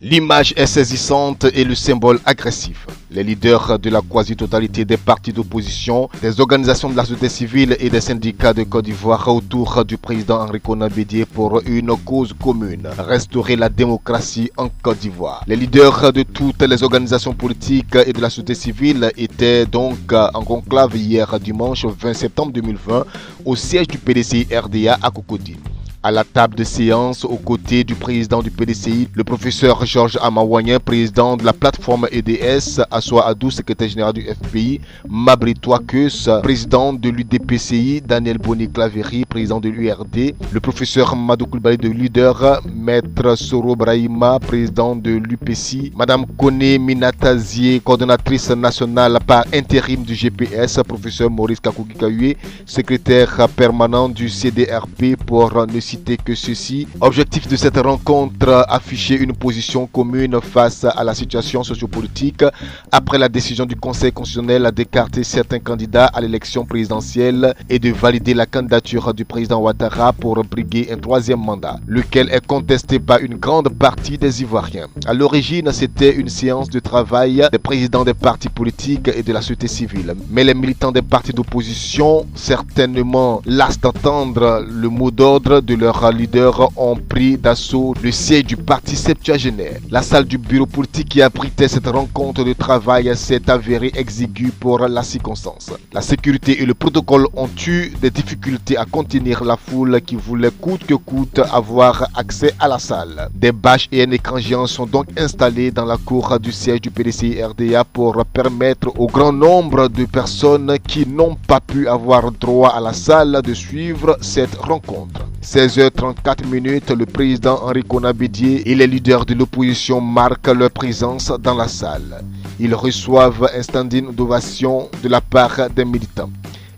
L'image est saisissante et le symbole agressif. Les leaders de la quasi-totalité des partis d'opposition, des organisations de la société civile et des syndicats de Côte d'Ivoire autour du président Henri Konan Bédié pour une cause commune, restaurer la démocratie en Côte d'Ivoire. Les leaders de toutes les organisations politiques et de la société civile étaient donc en conclave hier dimanche 20 septembre 2020 au siège du PDCI RDA à Cocody. À la table de séance, aux côtés du président du PDCI, le professeur Georges Amaouagnin, président de la plateforme EDS, Assoa Adou, secrétaire général du FPI, Mabri Touakeus, président de l'UDPCI, Daniel Boni-Claverie, président de l'URD, le professeur Madou Koulibaly de Leader, Maître Soro Brahima, président de l'UPCI, Madame Kone Minatazié, coordonnatrice nationale par intérim du GPS, professeur Maurice Kakougi-Kayoué, secrétaire permanent du CDRP pour ne citer que ceci. Objectif de cette rencontre, afficher une position commune face à la situation sociopolitique après la décision du Conseil constitutionnel d'écarter certains candidats à l'élection présidentielle et de valider la candidature du président Ouattara pour briguer un troisième mandat, lequel est contesté par une grande partie des Ivoiriens. À l'origine, c'était une séance de travail des présidents des partis politiques et de la société civile. Mais les militants des partis d'opposition, certainement las d'entendre le mot d'ordre de leurs leaders, ont pris d'assaut le siège du parti septuagénaire. La salle du bureau politique qui abritait cette rencontre de travail s'est avérée exiguë pour la circonstance. La sécurité et le protocole ont eu des difficultés à contenir la foule qui voulait coûte que coûte avoir accès à la salle. Des bâches et un écran géant sont donc installés dans la cour du siège du PDCI RDA pour permettre au grand nombre de personnes qui n'ont pas pu avoir droit à la salle de suivre cette rencontre. 16h34, le président Henri Konan Bédié et les leaders de l'opposition marquent leur présence dans la salle. Ils reçoivent un standing d'ovation de la part des militants.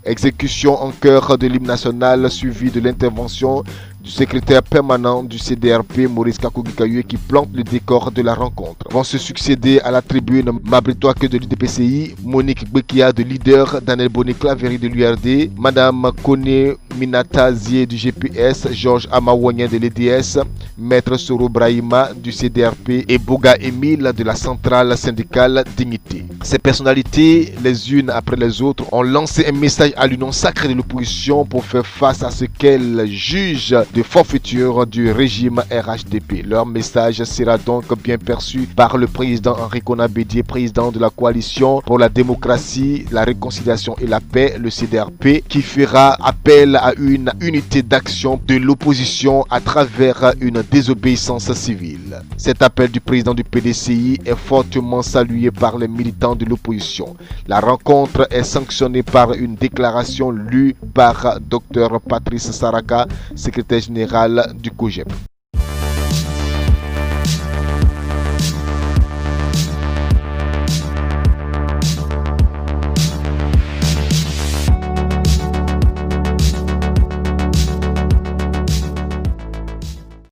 Exécution en chœur de l'hymne national suivie de l'intervention du secrétaire permanent du CDRP, Maurice Kakougi-Kayoué, qui plante le décor de la rencontre. Vont se succéder à la tribune Mabri Touakeus de l'UDPCI, Monique Bekia de Leader, Daniel Boni-Claverie de l'URD, Madame Kone Minatazié du GPS, Georges Amaouagnin de l'EDS, Maître Soro Brahima du CDRP et Boga Emile de la centrale syndicale Dignité. Ces personnalités, les unes après les autres, ont lancé un message à l'union sacrée de l'opposition pour faire face à ce qu'elles jugent de forfaiture du régime RHDP. Leur message sera donc bien perçu par le président Henri Konan Bédié, président de la coalition pour la démocratie, la réconciliation et la paix, le CDRP, qui fera appel à une unité d'action de l'opposition à travers une désobéissance civile. Cet appel du président du PDCI est fortement salué par les militants de l'opposition. La rencontre est sanctionnée par une déclaration lue par Dr Patrice Saraka, secrétaire général du COJEP.